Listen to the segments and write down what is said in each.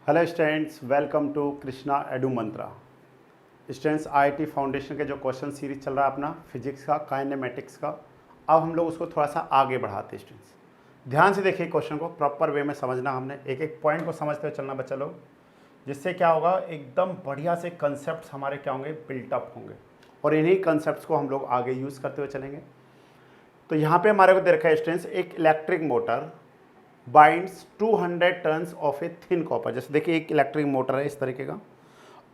Hello students, welcome to Krishna Edu Mantra. Students, IIT foundation के जो question series चल रहा है अपना फिजिक्स का, काइनेमेटिक्स का, अब हम लोग उसको थोड़ा सा आगे बढ़ाते हैं। स्टूडेंट्स ध्यान से देखिए, क्वेश्चन को प्रॉपर वे में समझना, हमने एक एक पॉइंट को समझते हुए चलना बच्चा लोग, जिससे क्या होगा, एकदम बढ़िया से कंसेप्ट हमारे क्या होंगे, बिल्टअप होंगे, और इन्हीं कंसेप्ट को हम लोग आगे यूज़ करते हुए चलेंगे। तो यहाँ पे हमारे को दे रखा है स्टूडेंट्स, एक electric motor binds 200 turns of a thin copper. जैसे देखिए, एक इलेक्ट्रिक मोटर है इस तरीके का,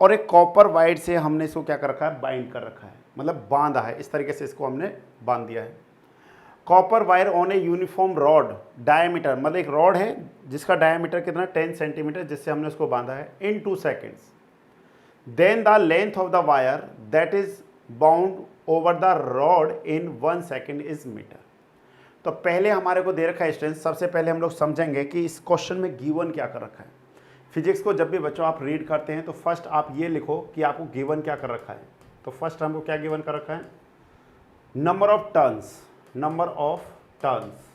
और एक कॉपर वायर से हमने इसको क्या कर रखा है, बाइंड कर रखा है, मतलब बांधा है, इस तरीके से इसको हमने बांध दिया है। Copper wire on a uniform rod diameter, मतलब एक रॉड है जिसका डायमीटर कितना 10 सेंटीमीटर, जिससे हमने उसको बांधा है in 2 seconds. Then the length of the wire that is bound over the rod in 1 second is metre. तो पहले हमारे को दे रखा है स्टूडेंट्स, सबसे पहले हम लोग समझेंगे कि इस क्वेश्चन में गिवन क्या कर रखा है। फिजिक्स को जब भी बच्चों आप रीड करते हैं तो फर्स्ट आप ये लिखो कि आपको गिवन क्या कर रखा है। तो फर्स्ट हमको क्या गिवन कर रखा है, number of turns, number of turns,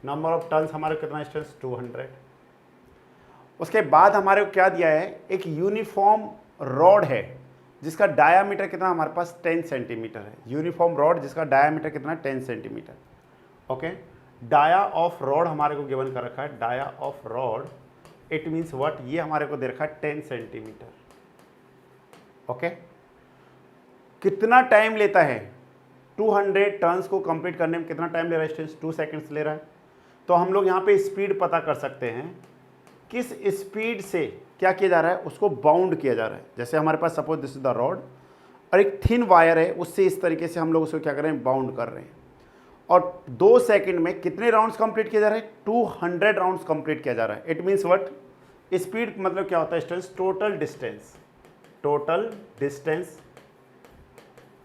number of turns हमारे कितना स्टूडेंट्स 200। उसके बाद हमारे को क्या दिया है, एक यूनिफॉर्म रॉड है जिसका डायामीटर कितना हमारे पास 10 सेंटीमीटर है। यूनिफॉर्म रॉड जिसका डायामीटर कितना 10 centimetre. Okay, dia of rod हमारे को गिवन कर रखा है, dia of rod it means what, ये हमारे को दे रखा है 10 सेंटीमीटर। ओके, कितना टाइम लेता है 200 टर्न्स को कंप्लीट करने में, कितना टाइम ले रहा है स्टूडेंट्स, 2 सेकेंड्स ले रहा है। तो हम लोग यहाँ पे स्पीड पता कर सकते हैं, किस स्पीड से क्या किया जा रहा है, उसको बाउंड किया जा रहा है। जैसे हमारे पास suppose this is the rod और एक थिन वायर है, उससे इस तरीके से हम लोग उसको क्या कर रहे हैं, बाउंड कर रहे हैं। और 2 सेकंड में कितने राउंड्स कंप्लीट किया जा रहा है, 200 राउंड्स कंप्लीट किया जा रहा है। इट मीन्स व्हाट, स्पीड मतलब क्या होता है students, total distance, total distance,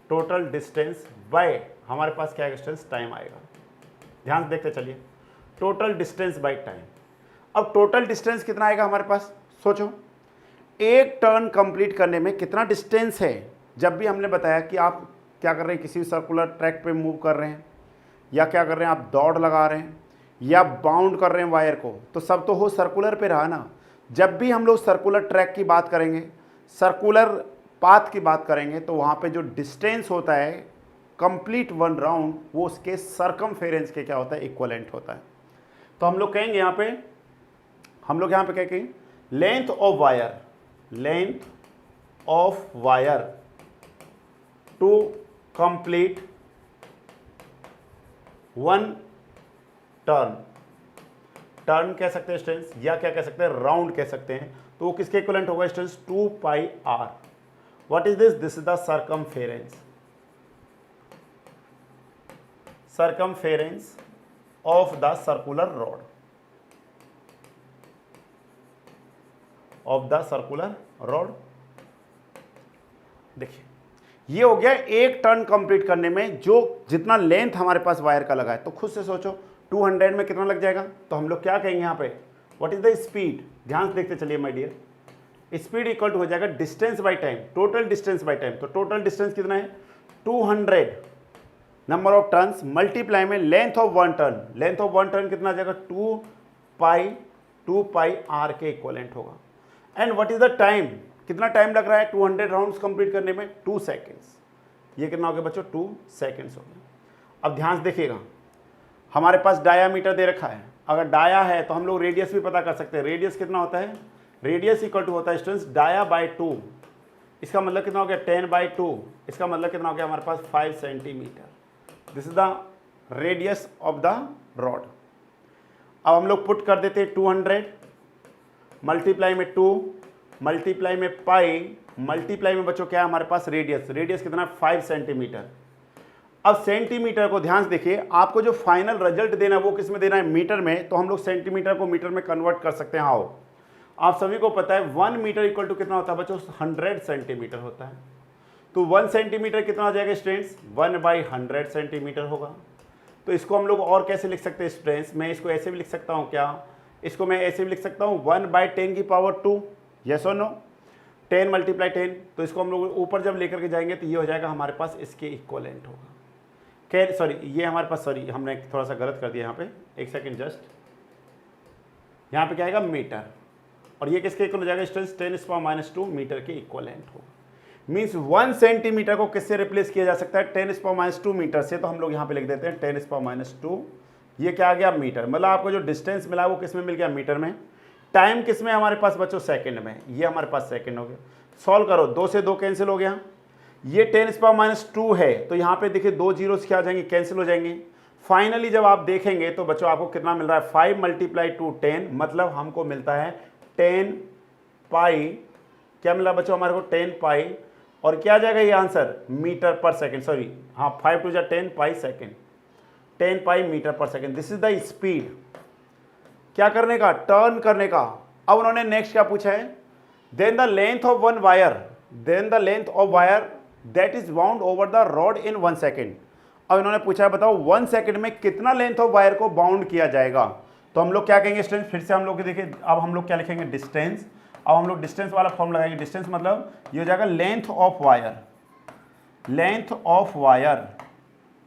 total distance bye हमारे पास क्या है स्टूडेंट्स, टाइम आएगा। ध्यान से देखते चलिए, टोटल डिस्टेंस बाय टाइम। अब टोटल डिस्टेंस कितना आएगा हमारे पास, सोचो एक टर्न कंप्लीट करने में कितना डिस्टेंस है। जब भी हमने बताया कि आप क्या कर रहे हैं, किसी सर्कुलर ट्रैक पे मूव कर रहे हैं, या क्या कर रहे हैं, आप दौड़ लगा रहे हैं, या बाउंड कर रहे हैं वायर को, तो सब तो हो सर्कुलर पे रहा ना। जब भी हम लोग सर्कुलर ट्रैक की बात करेंगे, सर्कुलर पाथ की बात करेंगे, तो वहाँ पे जो डिस्टेंस होता है कंप्लीट 1 राउंड, वो उसके सरकमफेरेंस के क्या होता है, इक्वलेंट होता है। तो हम लोग कहेंगे यहाँ पे, हम लोग यहाँ पे क्या कहेंगे, length of wire, length of wire to complete 1 turn, turn कह सकते हैं स्टूडेंट्स, या क्या कह सकते हैं, राउंड कह सकते हैं। तो वो किसके इक्विवेलेंट होगा students, 2 pi r। What is this, this is the circumference, circumference of the circular rod, of the circular rod. देखिए, ये हो गया एक टर्न कंप्लीट करने में जो जितना लेंथ हमारे पास वायर का लगा है। तो खुद से सोचो 200 में कितना लग जाएगा। तो हम लोग क्या कहेंगे यहाँ पे, व्हाट इज द स्पीड, ध्यान से देखते चलिए my dear, speed equal to हो जाएगा distance by time, total distance by time. तो टोटल डिस्टेंस कितना है 200 नंबर ऑफ टर्न्स मल्टीप्लाई में length of 1 turn, length of 1 turn कितना आ जाएगा, 2 पाई r के इक्वलेंट होगा। And what is the time, कितना टाइम लग रहा है 200 राउंड्स कंप्लीट करने में, 2 सेकेंड्स। ये कितना हो गया बच्चों, 2 सेकेंड्स हो गया। अब ध्यान से देखिएगा, हमारे पास डायामीटर दे रखा है, अगर डाया है तो हम लोग रेडियस भी पता कर सकते हैं। रेडियस कितना होता है, रेडियस इक्वल टू होता है स्टूडेंट्स डाया बाय 2। इसका मतलब कितना हो गया 10/2, इसका मतलब कितना हो गया हमारे पास 5 centimetre. This is the radius of the rod. अब हम लोग पुट कर देते हैं 200 मल्टीप्लाई में 2 मल्टीप्लाई में पाई मल्टीप्लाई में बच्चों क्या है हमारे पास रेडियस, रेडियस कितना 5 सेंटीमीटर। अब सेंटीमीटर को ध्यान से देखिए, आपको जो फाइनल रिजल्ट देना है वो किस में देना है, मीटर में। तो हम लोग सेंटीमीटर को मीटर में कन्वर्ट कर सकते हैं। हाउ, आप सभी को पता है 1 मीटर इक्वल टू कितना होता है बच्चों, 100 सेंटीमीटर होता है। तो 1 सेंटीमीटर कितना हो जाएगा स्टूडेंट्स, 1/100 सेंटीमीटर होगा। तो इसको हम लोग और कैसे लिख सकते हैं स्टूडेंट्स, मैं इसको ऐसे भी लिख सकता हूँ क्या, इसको मैं ऐसे भी लिख सकता हूँ 1/10 की पावर 2, यस और नो, 10 × 10। तो इसको हम लोग ऊपर जब लेकर के जाएंगे तो ये हो जाएगा हमारे पास इसके इक्वलेंट होगा। सॉरी ये हमारे पास, सॉरी हमने थोड़ा सा गलत कर दिया यहाँ पे, एक सेकेंड जस्ट, यहाँ पे क्या आएगा मीटर, और ये किसके इक्वल हो जाएगा स्टूडेंट्स 10⁻⁻² मीटर के इक्वलेंट होगा। मीन्स 1 सेंटीमीटर को किससे रिप्लेस किया जा सकता है 10⁻² मीटर से, तो हम लोग यहाँ पे लिख देते हैं 10⁻², ये क्या आ गया मीटर, मतलब आपको जो डिस्टेंस मिला वो किस में मिल गया मीटर में, टाइम किस में हमारे पास बच्चों सेकंड में, ये हमारे पास सेकंड हो गया। सॉल्व करो, 2 से 2 कैंसिल हो गया, ये 10⁻² है तो यहाँ पे देखिए 2 जीरोस क्या आ जाएंगे कैंसिल हो जाएंगे। फाइनली जब आप देखेंगे तो बच्चों आपको कितना मिल रहा है 5 × 10, मतलब हमको मिलता है 10 पाई, क्या मिला बच्चों हमारे को 10 पाई, और क्या आ जाएगा ये आंसर मीटर पर सेकंड, सॉरी हाँ 5 × 10 पाई सेकंड, 10 पाई मीटर पर second. This is the speed क्या करने का, टर्न करने का। अब उन्होंने नेक्स्ट क्या पूछा है, then the length of one wire, then the length of wire that is bound over the rod in 1 second. अब इन्होंने पूछा है बताओ 1 सेकेंड में कितना लेंथ ऑफ वायर को बाउंड किया जाएगा। तो हम लोग क्या कहेंगे स्टूडेंट, फिर से हम लोग देखिए अब हम लोग क्या लिखेंगे डिस्टेंस। अब हम लोग डिस्टेंस वाला फॉर्म लगाएंगे, डिस्टेंस मतलब ये हो जाएगा length of wire, length of wire,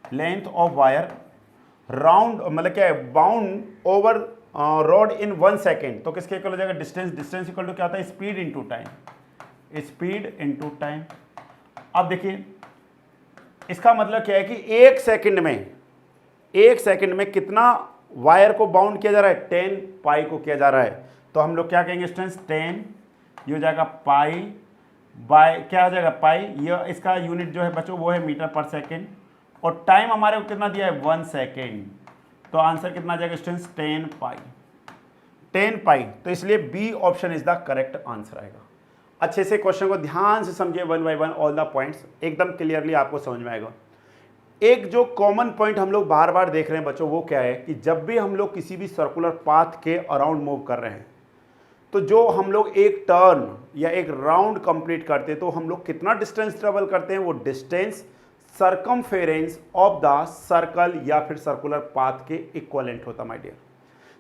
length of wire round मतलब क्या है bound over rod in 1 second. तो किसके इक्वल हो जाएगा डिस्टेंस, डिस्टेंस इक्वल टू क्या होता है speed into time, speed into time. अब देखिए इसका मतलब क्या है कि 1 सेकंड में, 1 सेकंड में कितना वायर को बाउंड किया जा रहा है 10 पाई को किया जा रहा है। तो हम लोग क्या कहेंगे स्टूडेंट्स 10, ये हो जाएगा पाई बाय क्या हो जाएगा पाई, ये इसका यूनिट जो है बच्चों वो है मीटर पर सेकेंड, और टाइम हमारे को कितना दिया है 1 सेकेंड। तो आंसर कितना आ जाएगा स्टूडेंट्स 10 पाई, 10 पाई। तो इसलिए B option is the correct answer आएगा। अच्छे से क्वेश्चन को ध्यान से समझिए, 1 बाय 1 ऑल द पॉइंट्स एकदम क्लियरली आपको समझ में आएगा। एक जो कॉमन पॉइंट हम लोग बार बार देख रहे हैं बच्चों वो क्या है कि जब भी हम लोग किसी भी सर्कुलर पाथ के अराउंड मूव कर रहे हैं तो जो हम लोग एक टर्न या एक राउंड कंप्लीट करते हैं तो हम लोग कितना डिस्टेंस ट्रेवल करते हैं, वो distance circumference of the circle या फिर सर्कुलर पाथ के इक्वलेंट होता माय डियर।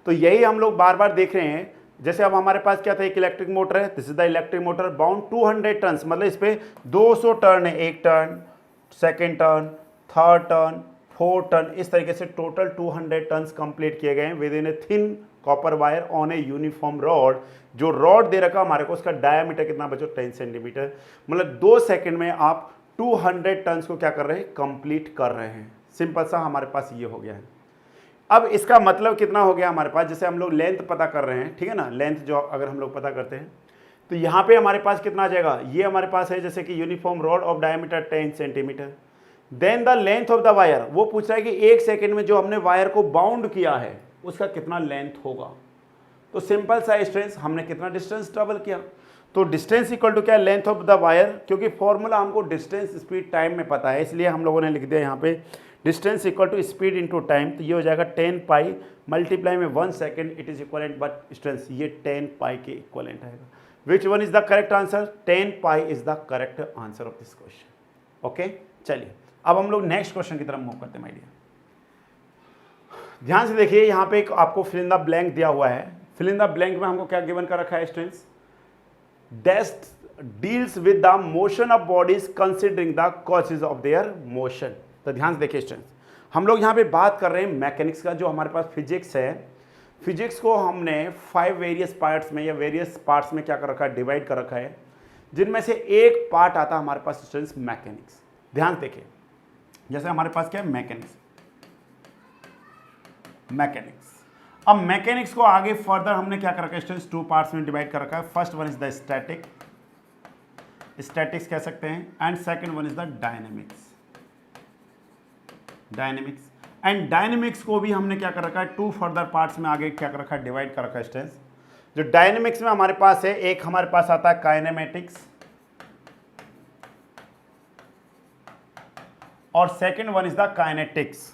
तो यही हम लोग बार बार देख रहे हैं। जैसे अब हमारे पास क्या था एक इलेक्ट्रिक मोटर है, this is the electric motor bound 200 turns, मतलब इस पे 200 टर्न है, एक turn, second turn, third turn, 4 turn, इस तरीके से टोटल 200 टर्न्स कंप्लीट किए गए हैं with in a thin copper wire on a uniform rod. जो रॉड दे रखा हमारे को उसका डायमीटर कितना बच्चों 10 सेंटीमीटर, मतलब 2 सेकंड में आप 200 टर्न्स को क्या कर रहे हैं कंप्लीट कर रहे हैं। सिंपल सा हमारे पास ये हो गया है। अब इसका मतलब कितना हो गया हमारे पास, जैसे हम लोग लेंथ पता कर रहे हैं, ठीक है ना, लेंथ जो अगर हम लोग पता करते हैं तो यहाँ पे हमारे पास कितना आ जाएगा, ये हमारे पास है जैसे कि uniform rod of diameter 10 centimetre. Then the length of the wire, वो पूछ रहा है कि 1 सेकेंड में जो हमने वायर को बाउंड किया है उसका कितना लेंथ होगा। तो सिंपल सा स्ट्रेंस, हमने कितना डिस्टेंस ट्रेवल किया, तो डिस्टेंस इक्वल टू क्या लेंथ ऑफ द वायर, क्योंकि फॉर्मूला हमको डिस्टेंस स्पीड टाइम में पता है इसलिए हम लोगों ने लिख दिया यहाँ पे distance equal to speed into time. तो ये हो जाएगा 10 पाई मल्टीप्लाई में 1 second, it is equivalent but distance ये 10 पाई के इक्वलेंट आएगा। Which one is the correct answer, 10 pi is the correct answer of this question. Okay चलिए अब हम लोग नेक्स्ट क्वेश्चन की तरफ मूव करते हैं माय डियर। ध्यान से देखिए यहाँ पे एक आपको फिल इन द ब्लैंक दिया हुआ है। फिल इन द ब्लैंक में हमको क्या गिवन कर रखा है students, that deals with the motion of bodies considering the causes of their motion. तो ध्यान से देखिए स्टूडेंट्स, हम लोग यहाँ पे बात कर रहे हैं मैकेनिक्स का, जो हमारे पास फिजिक्स है। फिजिक्स को हमने 5 वेरियस पार्ट्स में या वेरियस पार्ट्स में क्या कर रखा है डिवाइड कर रखा है, जिनमें से एक पार्ट आता है हमारे पास स्टूडेंट्स मैकेनिक्स। ध्यान से देखिए जैसे हमारे पास क्या है मैकेनिक्स, मैकेनिक्स। अब मैकेनिक्स को आगे फर्दर हमने क्या कर रखा है स्टूडेंट्स 2 पार्ट्स में डिवाइड कर रखा है। First one is the static, statics कह सकते हैं, and second one is the dynamics, dynamics. And dynamics को भी हमने क्या कर रखा है 2 फर्दर पार्ट्स में आगे क्या कर रखा है डिवाइड कर रखा है स्टूडेंट्स। जो डायनेमिक्स में हमारे पास है, एक हमारे पास आता है काइनेमेटिक्स और second one is the kinetics,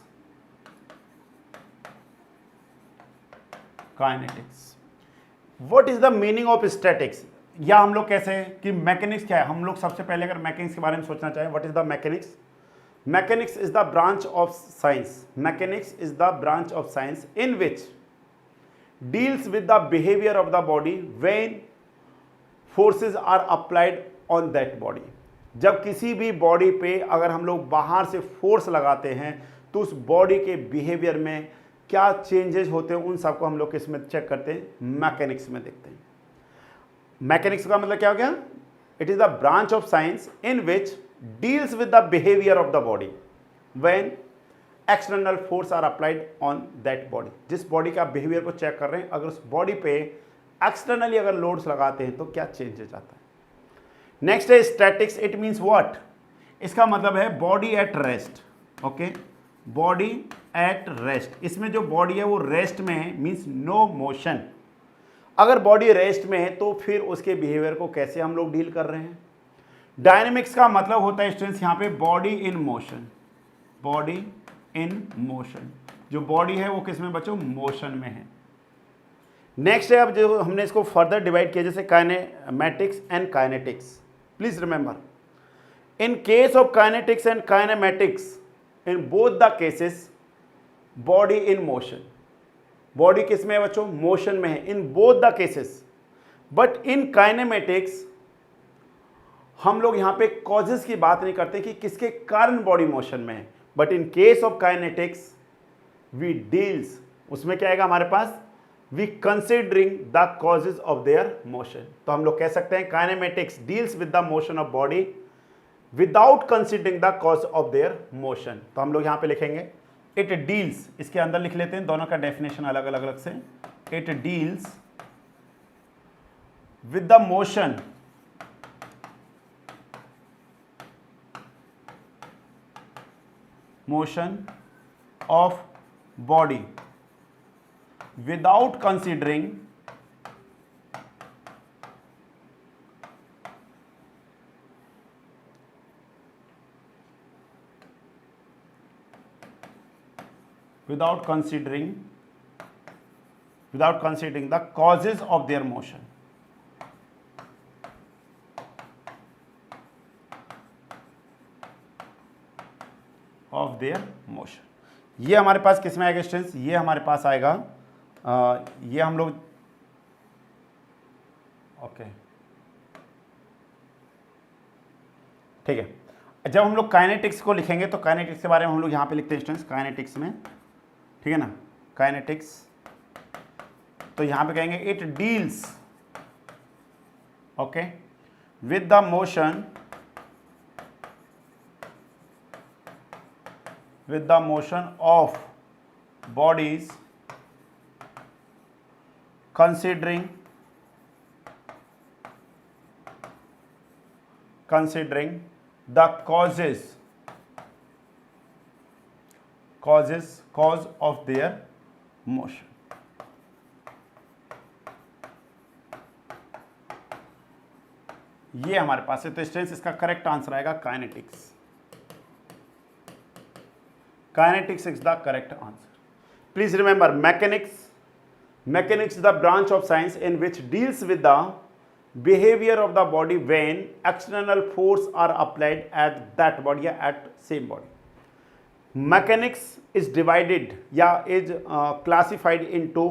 kinetics. What is the meaning of statics, या हम लोग कैसे कि मैकेनिक्स क्या है। हम लोग सबसे पहले अगर मैकेनिक्स के बारे में सोचना चाहें, what is the mechanics, mechanics is the branch of science, mechanics is the branch of science in which deals with the behaviour of the body when forces are applied on that body. जब किसी भी body पे अगर हम लोग बाहर से force लगाते हैं तो उस बॉडी के बिहेवियर में क्या चेंजेस होते हैं उन सबको हम लोग किस में चेक करते हैं, मैकेनिक्स में देखते हैं। मैकेनिक्स का मतलब क्या हो गया, it is the branch of science in which deals with the behaviour of the body when external force are applied on that body. जिस बॉडी का बिहेवियर को चेक कर रहे हैं, अगर उस बॉडी पे एक्सटर्नली अगर लोड्स लगाते हैं तो क्या चेंजेस आता है। नेक्स्ट है स्टैटिक्स, इट मीन्स व्हाट, इसका मतलब है body at rest. Okay, body at rest, इसमें जो बॉडी है वो रेस्ट में है, मीन्स नो मोशन। अगर बॉडी रेस्ट में है तो फिर उसके बिहेवियर को कैसे हम लोग डील कर रहे हैं। डायनेमिक्स का मतलब होता है स्टूडेंट्स यहाँ पे body in motion, body in motion, जो बॉडी है वो किस में बच्चों, मोशन में है। नेक्स्ट है, अब जो हमने इसको फर्दर डिवाइड किया जैसे kinematics and kinetics. Please remember, in case of kinetics and kinematics, in both the cases body in motion, body किस में है बच्चों, मोशन में है in both the cases. But in kinematics हम लोग यहाँ पे कॉजेस की बात नहीं करते कि किसके कारण बॉडी मोशन में है, but in case of kinetics we deals, उसमें क्या आएगा हमारे पास, we considering the causes of their motion. तो हम लोग कह सकते हैं kinematics deals with the motion of body without considering the cause of their motion. तो हम लोग यहाँ पे लिखेंगे इट डील्स, इसके अंदर लिख लेते हैं, दोनों का डेफिनेशन अलग अलग से। It deals with the motion of body without considering the causes of their motion। Of their motion, ये हमारे पास किस में आएगा स्टूडेंट्स, ये हमारे पास आएगा ये हम लोग ओके ठीक है। जब हम लोग काइनेटिक्स को लिखेंगे तो काइनेटिक्स के बारे में हम लोग यहाँ पे लिखते हैं स्टूडेंट्स काइनेटिक्स में, ठीक है ना, काइनेटिक्स। तो यहाँ पे कहेंगे it deals okay with the motion, with the motion of bodies considering the cause of their motion। ये हमारे पास है, तो स्टूडेंट्स इसका करेक्ट आंसर आएगा kinetics. Kinetics is the correct answer. Please remember, mechanics is the branch of science in which deals with the behavior of the body when external force are applied at that body या at same body। Mechanics is divided या is classified into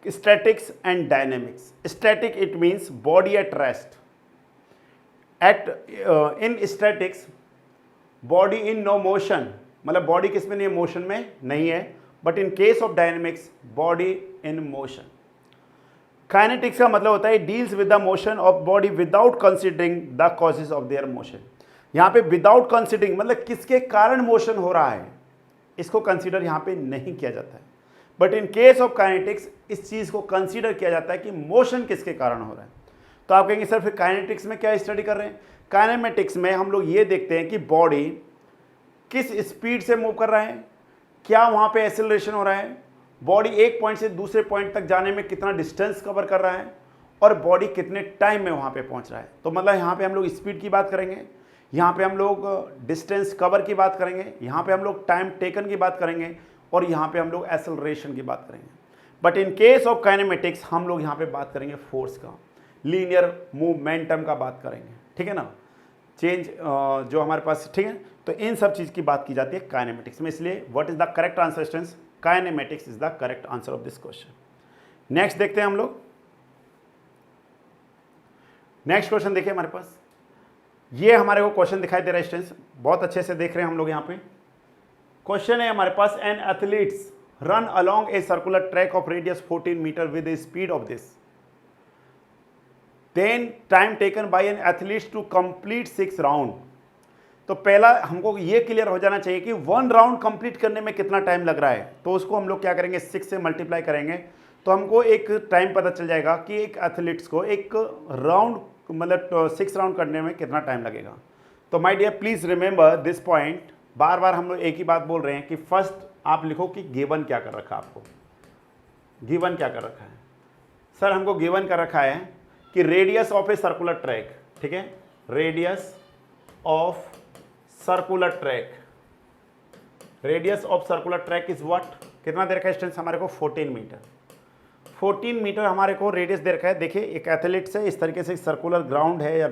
statics and dynamics। Static it means body at rest। In statics body in no motion, मतलब body किस में नहीं है, motion में नहीं है। But in case of dynamics body in motion. Kinetics का मतलब होता है deals with the motion of body without considering the causes of their motion. यहाँ पे विदाउट कंसिडरिंग मतलब किसके कारण मोशन हो रहा है, इसको कंसीडर यहाँ पे नहीं किया जाता है। But in case of kinetics इस चीज़ को कंसीडर किया जाता है कि मोशन किसके कारण हो रहा है। तो आप कहेंगे सर फिर काइनेटिक्स में क्या स्टडी कर रहे हैं। काइनेमेटिक्स में हम लोग ये देखते हैं कि बॉडी किस स्पीड से मूव कर रहा है, क्या वहाँ पे एक्सेलरेशन हो रहा है, बॉडी एक पॉइंट से दूसरे पॉइंट तक जाने में कितना डिस्टेंस कवर कर रहा है, और बॉडी कितने टाइम में वहाँ पे पहुँच रहा है। तो मतलब यहाँ पे हम लोग स्पीड की बात करेंगे, यहाँ पे हम लोग डिस्टेंस कवर की बात करेंगे, यहाँ पे हम लोग टाइम टेकन की बात करेंगे, और यहाँ पे हम लोग एक्सेलरेशन की बात करेंगे। But in case of kinematics हम लोग यहाँ पे बात करेंगे फोर्स का, लीनियर मोमेंटम का बात करेंगे, ठीक है ना, चेंज जो हमारे पास, ठीक है। तो इन सब चीज़ की बात की जाती है काइनेमेटिक्स में। इसलिए what is the correct answer students, kinematics is the correct answer of this question. Next देखते हैं हम लोग, नेक्स्ट क्वेश्चन देखिए हमारे पास, ये हमारे को क्वेश्चन दिखाई दे रहा है स्टूडेंट्स, बहुत अच्छे से देख रहे हैं हम लोग यहाँ पे। क्वेश्चन है हमारे पास, an athletes run along a circular track of radius 14 meter with a speed of this, then time taken by an athlete to complete 6 round। तो पहला हमको ये क्लियर हो जाना चाहिए कि 1 राउंड कंप्लीट करने में कितना टाइम लग रहा है, तो उसको हम लोग क्या करेंगे 6 से मल्टीप्लाई करेंगे, तो हमको एक टाइम पता चल जाएगा कि एक एथलीट्स को एक राउंड मतलब 6 राउंड करने में कितना टाइम लगेगा। तो my dear please remember this point, बार बार हम लोग एक ही बात बोल रहे हैं कि फर्स्ट आप लिखो कि गिवन क्या कर रखा है, आपको गिवन क्या कर रखा है। सर हमको गिवन कर रखा है कि radius of a circular track, ठीक है, radius of circular track, radius of circular track is what, कितना दे रखा है डिस्टेंस हमारे को 14 मीटर, 14 मीटर हमारे को रेडियस दे रखा है। देखिए एक एथलीट से इस तरीके से सर्कुलर ग्राउंड है या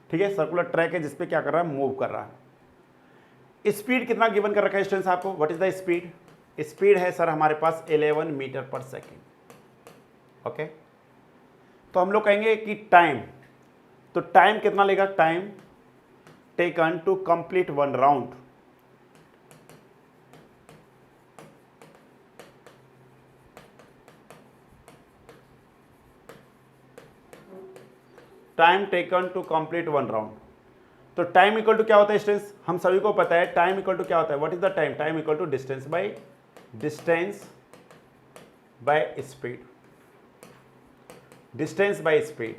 ठीक है सर्कुलर ट्रैक है जिसपे क्या कर रहा है, मूव कर रहा है। स्पीड कितना गिवन कर रखा है डिस्टेंस आपको, what is the speed, speed है सर हमारे पास 11 मीटर पर सेकेंड। ओके, तो हम लोग कहेंगे कि टाइम, तो टाइम कितना लेगा, time taken to complete 1 round, time taken to complete 1 round. तो टाइम इक्वल टू क्या होता है डिस्टेंस, हम सभी को पता है टाइम इक्वल टू क्या होता है, what is the time, time equal to distance by speed, distance by speed.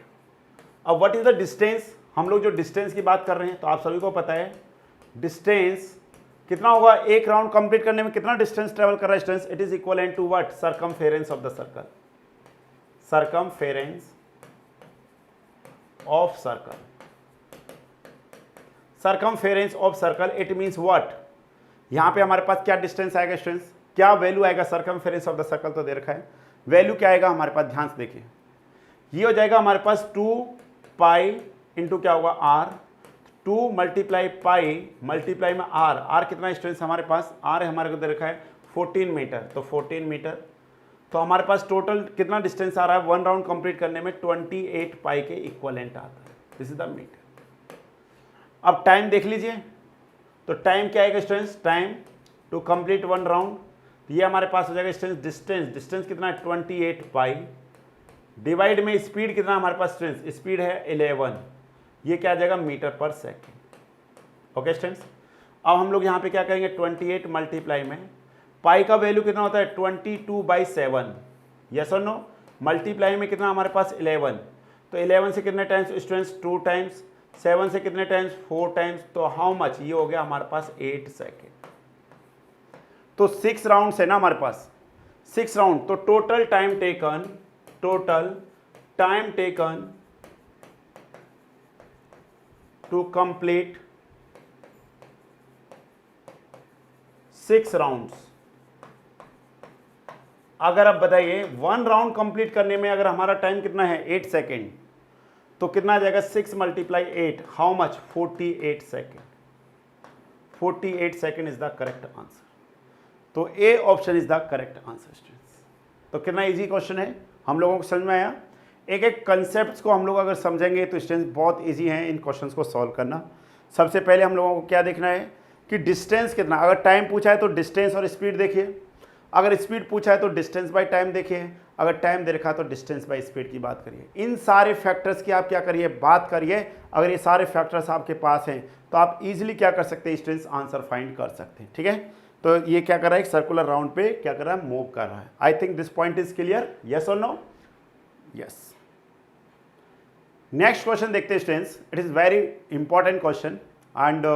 अब व्हाट इज द डिस्टेंस, हम लोग जो डिस्टेंस की बात कर रहे हैं तो आप सभी को पता है डिस्टेंस कितना होगा, एक राउंड कंप्लीट करने में कितना डिस्टेंस ट्रेवल कर रहा है distance, it is equivalent to what, circumference of the circle, circumference of circle, circumference of circle, it means what, यहां पे हमारे पास क्या डिस्टेंस आएगा डिस्टेंस, क्या वैल्यू आएगा सर्कमफेरेंस ऑफ द सर्कल, तो दे रखा है वैल्यू क्या आएगा हमारे पास, ध्यान से देखिए ये हो जाएगा हमारे पास 2 पाई इंटू क्या होगा r, 2 मल्टीप्लाई पाई मल्टीप्लाई में r कितना डिस्टेंस हमारे पास, r है हमारे को दे रखा है 14 मीटर, तो 14 मीटर, तो हमारे पास टोटल कितना डिस्टेंस आ रहा है 1 राउंड कंप्लीट करने में 28 पाई के इक्वलेंट आता है, दिस इज द मीटर। अब टाइम देख लीजिए, तो टाइम क्या आएगा distance, time to complete 1 round, ये हमारे पास हो जाएगा डिस्टेंस, डिस्टेंस कितना है 28 पाई, डिवाइड में स्पीड कितना हमारे पास स्ट्रेंथ, स्पीड है 11, ये क्या आ जाएगा metre per second. Okay students, अब हम लोग यहाँ पे क्या करेंगे 28 मल्टीप्लाई में पाई का वैल्यू कितना होता है 22/7, यस और नो, मल्टीप्लाई में कितना हमारे पास 11, तो 11 से कितने टाइम्स स्टूडेंट्स 2 टाइम्स, 7 से कितने टाइम्स 4 टाइम्स, तो हाउ मच, ये हो गया हमारे पास 8 सेकेंड। तो 6 राउंड है ना हमारे पास, 6 राउंड, तो total time taken to complete 6 rounds. अगर आप बताइए 1 राउंड कंप्लीट करने में अगर हमारा टाइम कितना है 8 सेकेंड, तो कितना आ जाएगा 6 multiply 8, how much 48 second, 48 second is the correct answer. तो A option is the correct answer students. तो कितना इजी क्वेश्चन है, हम लोगों को समझ में आया, एक एक कंसेप्ट को हम लोग अगर समझेंगे तो स्टूडेंट्स बहुत इजी है इन क्वेश्चंस को सॉल्व करना। सबसे पहले हम लोगों को क्या देखना है कि डिस्टेंस कितना, अगर टाइम पूछा है तो डिस्टेंस और स्पीड देखिए, अगर स्पीड पूछा है तो डिस्टेंस बाय टाइम देखिए, अगर टाइम दे रखा है तो डिस्टेंस बाय स्पीड की बात करिए। इन सारे फैक्टर्स की आप क्या करिए, बात करिए। अगर ये सारे फैक्टर्स आपके पास हैं तो आप इजीली क्या कर सकते हैं स्टूडेंट्स, आंसर फाइंड कर सकते हैं। ठीक है, तो ये क्या कर रहा है, एक सर्कुलर राउंड पे क्या कर रहा है, मूव कर रहा है। I think this point is clear, yes और नो, यस। नेक्स्ट क्वेश्चन देखते हैं students, it is very important question and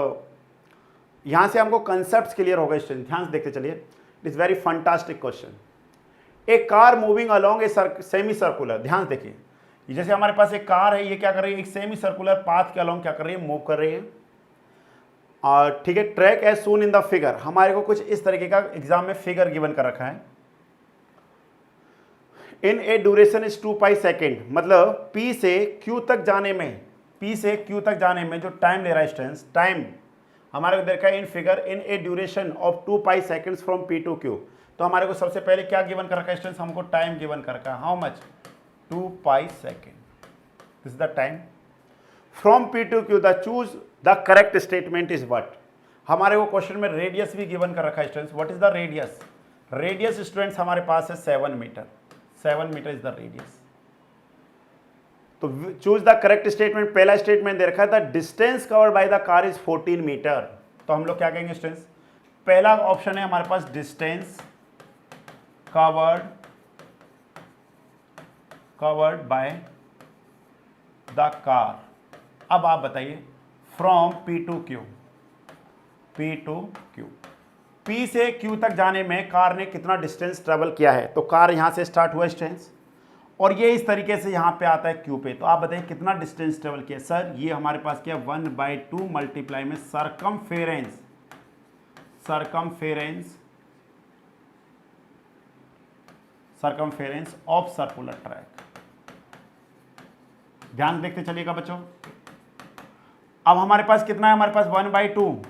यहां से हमको कंसेप्ट क्लियर होगा स्टूडेंट, ध्यान से देखते चलिए। It is very fantastic question. A car moving along a semi circular, ध्यान से देखिए, जैसे हमारे पास एक कार है, ये क्या कर रही है, एक सेमी सर्कुलर पाथ के अलोंग क्या कर रही है, मूव कर रही है। और ठीक है, track as seen in the figure, हमारे को कुछ इस तरीके का एग्जाम में फिगर गिवन कर रखा है। इन a duration is 2 pi second, मतलब P से Q तक जाने में, P से Q तक जाने में जो टाइम ले रहा है स्टूडेंट्स, टाइम हमारे को देखा है in figure in a duration of 2 pi seconds from P to Q। तो हमारे को सबसे पहले क्या गिवन कर रखा है स्टूडेंट्स, हमको टाइम गिवन कर रखा है, how much 2 pi second, this is the time from P to Q। The choose the correct statement is what, हमारे को क्वेश्चन में रेडियस भी गिवन कर रखा है students, what is the radius, radius students हमारे पास है 7 metre, 7 metre is the radius. तो चूज द करेक्ट स्टेटमेंट। पहला स्टेटमेंट दे रखा है the distance covered by the car is 14 metre. तो हम लोग क्या कहेंगे स्टूडेंट्स, पहला ऑप्शन है हमारे पास distance covered by the car. अब आप बताइए from P to Q, P से Q तक जाने में कार ने कितना डिस्टेंस ट्रेवल किया है। तो कार यहां से स्टार्ट हुआ डिस्टेंस और ये इस तरीके से यहां पे आता है Q पे। तो आप बताइए कितना डिस्टेंस ट्रेवल किया। सर ये हमारे पास क्या 1/2 मल्टीप्लाई में सरकमफेरेंस ऑफ सर्कुलर ट्रैक। ध्यान देखते चलिएगा बच्चों। अब हमारे पास कितना है, हमारे पास 1/2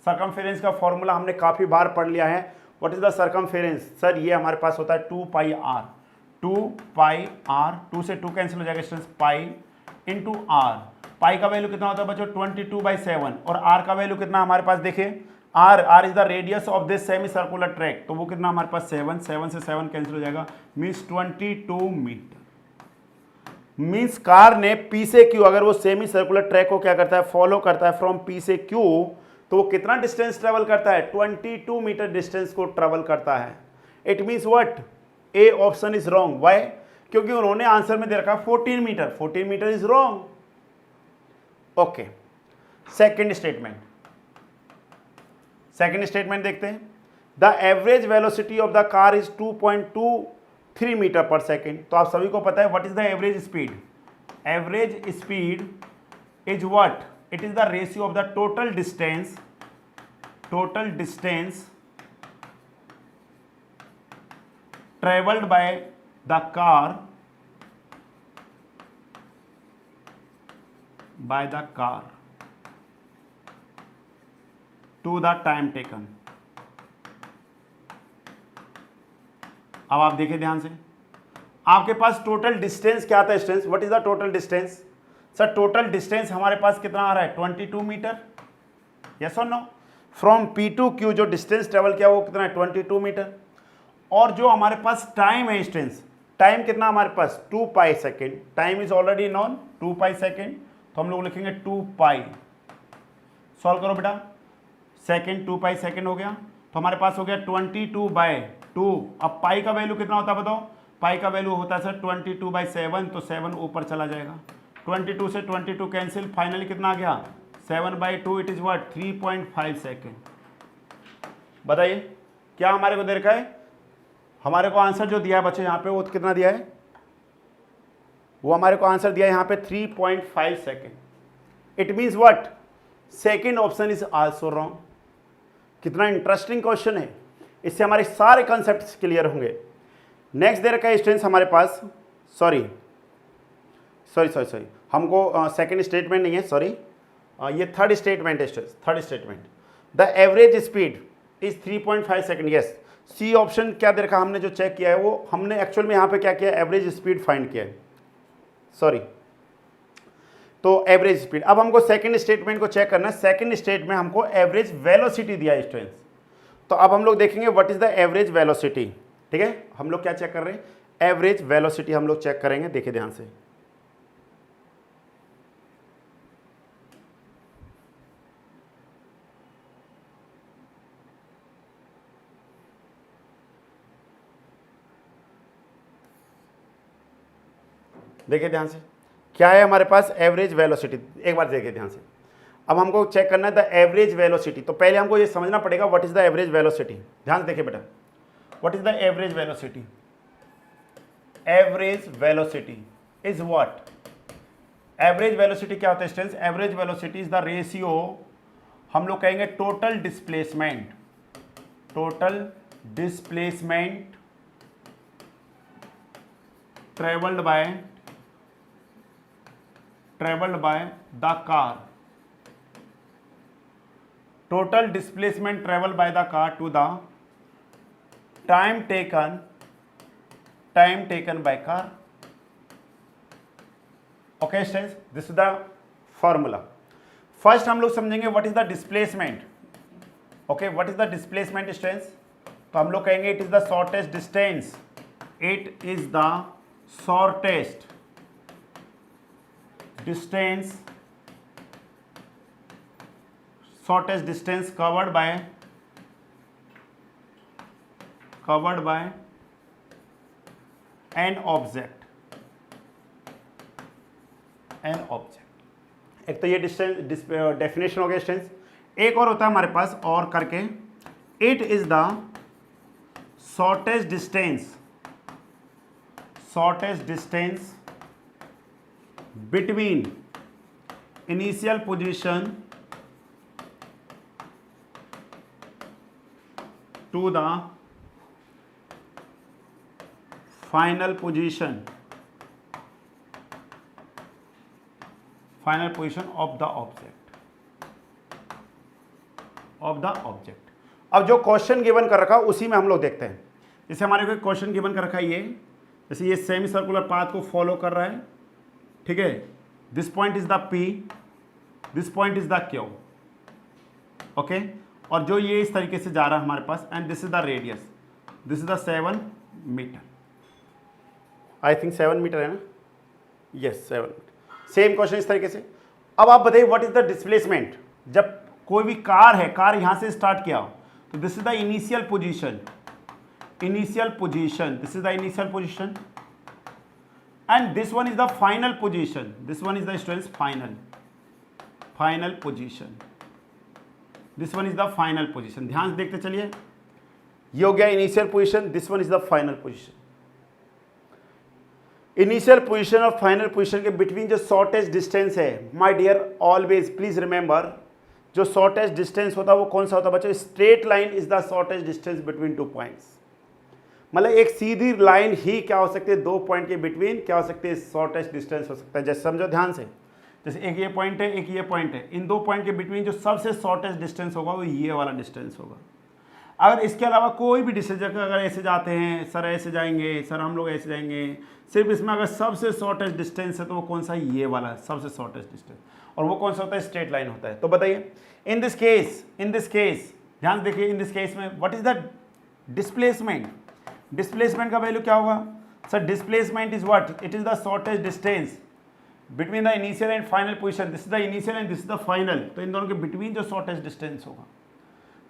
सर्कमफेरेंस का फॉर्मूला हमने काफी बार पढ़ लिया है। What is the circumference? Sir ये हमारे पास होता है 2πr, 2 से 2 कैंसिल हो जाएगा स्टूडेंट्स, पाई इंटू आर। पाई का वैल्यू कितना होता है बच्चों 22/7 और आर का वैल्यू कितना हमारे पास देखिए, R is the radius of this semi circular track. तो वो कितना हमारे पास 7 से 7 कैंसिल हो जाएगा, मीन्स 22 मीटर। मीन्स कार ने P से Q, अगर वो सेमी सर्कुलर ट्रैक को क्या करता है, फॉलो करता है फ्रॉम P से Q, तो वो कितना डिस्टेंस ट्रेवल करता है, 22 मीटर डिस्टेंस को ट्रेवल करता है। It means what, A option is wrong. Why? क्योंकि उन्होंने आंसर में दे रखा 14 metre, 14 metre is wrong. Okay, second statement देखते हैं। The average velocity of the car is 2.23 metre per second. तो आप सभी को पता है what is the average speed. Average speed is what, it is the ratio of the total distance traveled by the car to the time taken। अब आप देखिए ध्यान से, आपके पास टोटल डिस्टेंस क्या था students, what is the total distance? Sir total distance हमारे पास कितना आ रहा है 22 मीटर, यस और no. From P to Q जो डिस्टेंस ट्रेवल किया वो कितना है 22 मीटर। और जो हमारे पास टाइम है स्टूडेंट्स, टाइम कितना हमारे पास 2π सेकेंड। Time is already known 2π second, तो हम लोग लिखेंगे 2π। सॉल्व करो बेटा, सेकेंड 2π सेकेंड हो गया, तो हमारे पास हो गया 22/2। अब पाई का वैल्यू कितना होता है बताओ? पाई का वैल्यू होता है सर 22/7, तो 7 ऊपर चला जाएगा, 22 से 22 कैंसिल, फाइनली कितना आ गया 7/2। It is what 3.5 second. बताइए क्या हमारे को दे रखा है, हमारे को आंसर जो दिया है बच्चे यहाँ पे वो कितना दिया है, वो हमारे को आंसर दिया है यहाँ पे 3.5 second. It means what, second option is also wrong. कितना इंटरेस्टिंग क्वेश्चन है, इससे हमारे सारे कंसेप्ट क्लियर होंगे। नेक्स्ट दे रखा है स्टूडेंट्स हमारे पास, सॉरी हमको सेकेंड स्टेटमेंट नहीं है, सॉरी ये थर्ड स्टेटमेंट है students. Third statement, the average speed is 3.5 second. Yes, C option क्या दे रखा, हमने जो चेक किया है वो हमने एक्चुअल में यहाँ पे क्या किया, एवरेज स्पीड फाइंड किया है, सॉरी। तो एवरेज स्पीड, अब हमको सेकंड स्टेटमेंट को चेक करना है। सेकंड स्टेटमेंट में हमको एवरेज वेलोसिटी दिया है स्टूडेंट्स, तो अब हम लोग देखेंगे what is the average velocity. ठीक है, हम लोग क्या चेक कर रहे हैं, एवरेज वेलोसिटी हम लोग चेक करेंगे। देखिए ध्यान से, देखिए ध्यान से, क्या है हमारे पास एवरेज वेलोसिटी, एक बार देखिए ध्यान से। अब हमको चेक करना है द एवरेज वेलोसिटी, तो पहले हमको ये समझना पड़ेगा what is the average velocity. ध्यान से देखिए बेटा, what is the average velocity. Average velocity is what, average velocity क्या होता है students, average velocity is the ratio, हम लोग कहेंगे total displacement travelled by the car, total displacement traveled by the car to the time taken by car. Okay students, this is the formula. First हम लोग समझेंगे what is the displacement. Okay, what is the displacement students? तो हम लोग कहेंगे it is the shortest distance, it is the shortest distance, shortest distance covered by an object, एक तो ये डिस्टेंस डेफिनेशन हो गया डिस्टेंस। एक और होता है हमारे पास और करके, it is the shortest distance between initial position to the final position of the object। अब जो क्वेश्चन गिवन कर रखा उसी में हम लोग देखते हैं। जैसे हमारे को क्वेश्चन गिवन कर रखा है, ये जैसे ये सेमी सर्कुलर पाथ को फॉलो कर रहा है, ठीक है, this point is the P, this point is the Q, okay, और जो ये इस तरीके से जा रहा है हमारे पास, and this is the radius, this is the 7 metre, I think 7 metre है ना, यस 7 मीटर। सेम क्वेश्चन इस तरीके से। अब आप बताइए व्हाट इज द डिस्प्लेसमेंट। जब कोई भी कार है, कार यहां से स्टार्ट किया तो this is the initial position, this is the initial position, and this one is the final position, this one is the students final position, this one is the final position. ध्यान से देखते चलिए, ये हो गया initial position, this one is the final position. Initial position और final position के between जो शॉर्टेस्ट डिस्टेंस है, my dear always please remember, जो शॉर्टेस्ट डिस्टेंस होता है वो कौन सा होता है बच्चों? Straight line is the shortest distance between 2 points. मतलब एक सीधी लाइन ही क्या हो सकती है, 2 पॉइंट के बिटवीन क्या हो सकती है, शॉर्टेस्ट डिस्टेंस हो सकता है। जैसे समझो ध्यान से, जैसे एक ये पॉइंट है, एक ये पॉइंट है, इन 2 पॉइंट के बिटवीन जो सबसे शॉर्टेस्ट डिस्टेंस होगा वो ये वाला डिस्टेंस होगा। अगर इसके अलावा कोई भी डिस्टेंस, अगर ऐसे जाते हैं, सर ऐसे जाएंगे, सर हम लोग ऐसे जाएंगे, सिर्फ इसमें अगर सबसे शॉर्टेस्ट डिस्टेंस है तो वो कौन सा, ये वाला सबसे शॉर्टेस्ट डिस्टेंस, और वो कौन सा होता है, स्ट्रेट लाइन होता है। तो बताइए इन दिस केस ध्यान देखिए, इन दिस केस में व्हाट इज द डिस्प्लेसमेंट का वैल्यू क्या होगा sir? Displacement is what, it is the shortest distance between the initial and final position, this is the initial and this is the final, तो इन दोनों के between जो shortest distance होगा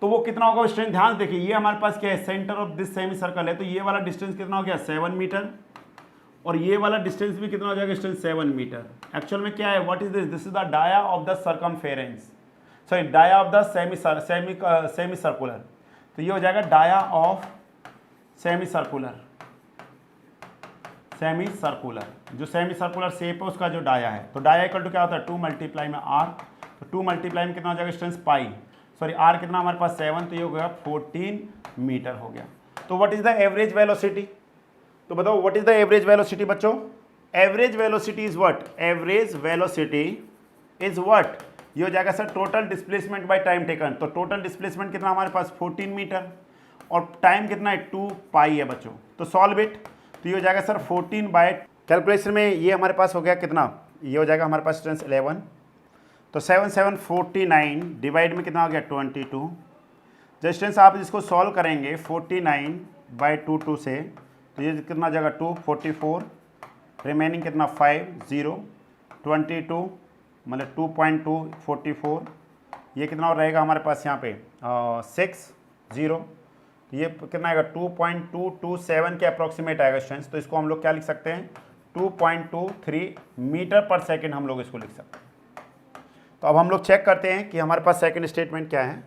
तो वो कितना होगा स्टूडेंट? ध्यान देखिए, ये हमारे पास क्या है, centre of this semi circle है, तो ये वाला डिस्टेंस कितना हो गया, 7 मीटर, और ये वाला डिस्टेंस भी कितना हो जाएगा स्टूडेंट, 7 मीटर। एक्चुअल में क्या है, what is this is the dia of the circumference, sorry dia of the semi circular, तो ये हो जाएगा डाया ऑफ सेमी सर्कुलर, जो सेमी सर्कुलर शेप है उसका जो डाया है, तो डाया इक्वल टू क्या होता है, 2 मल्टीप्लाई में r, तो 2 मल्टीप्लाई में कितना हो जाएगा स्टूडेंट्स, पाई, सॉरी r कितना हमारे पास 7, तो ये हो गया 14 मीटर हो गया। तो what is the average velocity, तो बताओ what is the average velocity बच्चों? Average velocity is what, average velocity is what, ये हो जाएगा sir total displacement by time taken, तो टोटल डिस्प्लेसमेंट कितना हमारे पास 14 मीटर, और टाइम कितना है 2 पाई है बच्चों, तो सॉल्व इट, तो ये हो जाएगा सर 14 बाय कैलकुलेशन में ये हमारे पास हो गया कितना, ये हो जाएगा हमारे पास स्टूडेंट्स 11, तो 7 डिवाइड में कितना हो गया 22। जब स्टूडेंट्स आप इसको सॉल्व करेंगे 49 बाई 2 से, तो ये कितना हो जाएगा 2, 44, रिमेनिंग कितना 5, 0, 22 मतलब 2.2, 44, ये कितना रहेगा हमारे पास यहाँ पे 6, 0, ये कितना आएगा 2.227 के अप्रॉक्सीमेट आएगा स्टूडेंट्स, तो इसको हम लोग क्या लिख सकते हैं, 2.23 मीटर पर सेकंड हम लोग इसको लिख सकते हैं। तो अब हम लोग चेक करते हैं कि हमारे पास सेकंड स्टेटमेंट क्या है।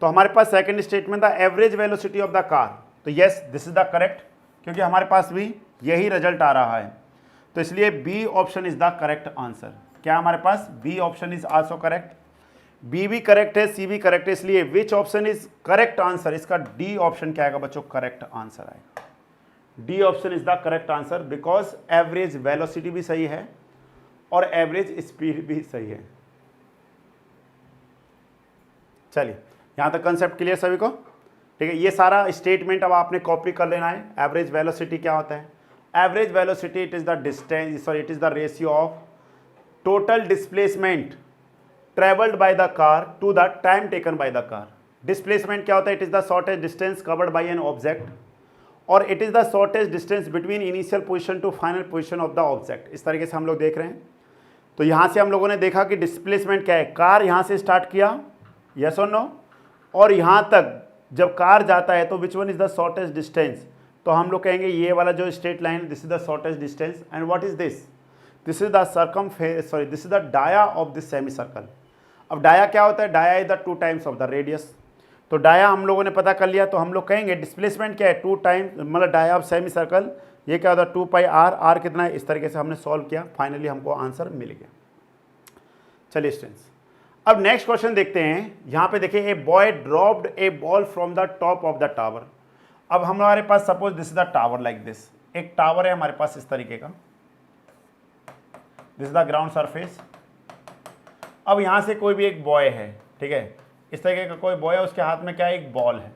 तो हमारे पास second statement the average velocity of the car, तो yes this is the correct, क्योंकि हमारे पास भी यही रिजल्ट आ रहा है, तो इसलिए B option is the correct answer. क्या हमारे पास B option is also correct, B भी करेक्ट है, सी भी करेक्ट है, इसलिए which option is correct answer, इसका डी ऑप्शन क्या आएगा बच्चों, करेक्ट आंसर आएगा। D option is the correct answer because average velocity भी सही है और एवरेज स्पीड भी सही है। चलिए यहाँ तक कंसेप्ट क्लियर सभी को, ठीक है। ये सारा स्टेटमेंट अब आपने कॉपी कर लेना है। एवरेज वेलोसिटी क्या होता है, average velocity it is the distance, sorry it is the ratio of total displacement travelled by the car to the time taken by the car. Displacement क्या होता है? It is the shortest distance covered by an object, और it is the shortest distance between initial position to final position of the object. इस तरीके से हम लोग देख रहे हैं। तो यहाँ से हम लोगों ने देखा कि डिस्प्लेसमेंट क्या है, कार यहाँ से स्टार्ट किया, यस और नो, और यहाँ तक जब कार जाता है तो which one is the shortest distance? तो हम लोग कहेंगे ये वाला जो straight line, this is the shortest distance. And what is this? This is the this is the dia of this semi circle. अब डाया क्या होता है? Dia is the 2 times of the radius. तो डाया हम लोगों ने पता कर लिया, तो हम लोग कहेंगे डिस्प्लेसमेंट क्या है? 2 टाइम्स, मतलब डाया ऑफ सेमी सर्कल, ये क्या होता है? 2 पाई आर। आर कितना है? इस तरीके से हमने सॉल्व किया, फाइनली हमको आंसर मिल गया। चलिए स्टूडेंट्स, अब नेक्स्ट क्वेश्चन देखते हैं। यहाँ पे देखिए, a boy dropped a ball from the top of the tower. अब हमारे पास suppose this is the tower like this, एक टावर है हमारे पास इस तरीके का, this is the ground surface. अब यहाँ से कोई भी एक बॉय है, ठीक है, इस तरीके का कोई बॉय है, उसके हाथ में क्या है? एक बॉल है,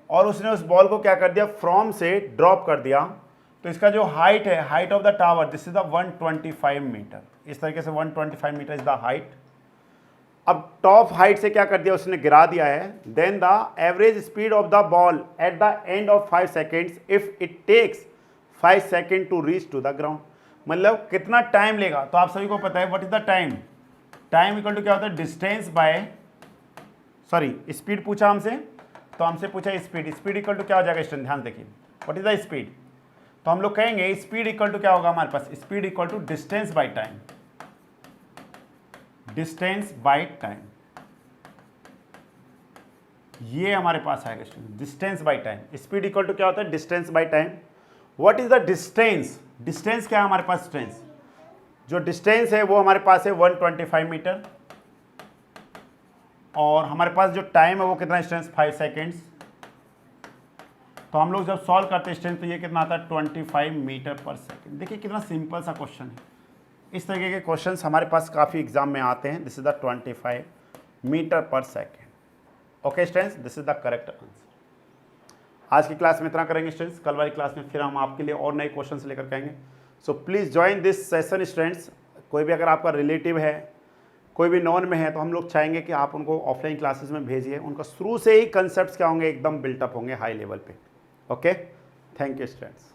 और उसने उस बॉल को क्या कर दिया? फ्रॉम से ड्रॉप कर दिया। तो इसका जो हाइट है, height of the tower, this is the 125 metre. इस तरीके से 125 मीटर इज द हाइट। अब टॉप हाइट से क्या कर दिया? उसने गिरा दिया है। Then the average speed of the ball at the end of 5 seconds if it takes 5 second to reach to the ground. मतलब कितना टाइम लेगा? तो आप सभी को पता है what is the time? Time equal to क्या होता है? डिस्टेंस बाय, सॉरी स्पीड पूछा हमसे, तो हमसे पूछा स्पीड। स्पीड इक्वल टू क्या हो जाएगा स्टूडेंट? ध्यान देखिए, व्हाट इज द स्पीड? तो हम लोग कहेंगे स्पीड इक्वल टू क्या होगा हमारे पास? Speed equal to distance by time. Distance by time, ये हमारे पास आएगा student, distance by time. Speed equal to क्या होता है? Distance by time. What is the distance? Distance क्या है हमारे पास? डिस्टेंस, जो डिस्टेंस है वो हमारे पास है 125 मीटर, और हमारे पास जो टाइम है वो कितना स्टूडेंट्स? 5 सेकेंड्स। तो हम लोग जब सॉल्व करते हैं स्टूडेंट, तो ये कितना आता है? 25 मीटर पर सेकेंड। देखिए कितना सिंपल सा क्वेश्चन है। इस तरीके के क्वेश्चंस हमारे पास काफ़ी एग्जाम में आते हैं। This is the 25 metre per second. Okay students, this is the correct answer. आज की क्लास में इतना करेंगे स्टूडेंट्स। कल वाली क्लास में फिर हम आपके लिए और नए क्वेश्चंस लेकर आएंगे। So please join this session students. कोई भी अगर आपका रिलेटिव है, कोई भी नॉन में है, तो हम लोग चाहेंगे कि आप उनको ऑफलाइन क्लासेस में भेजिए। उनका शुरू से ही कंसेप्ट क्या होंगे? एकदम बिल्टअप होंगे हाई लेवल पे। Okay, thank you students.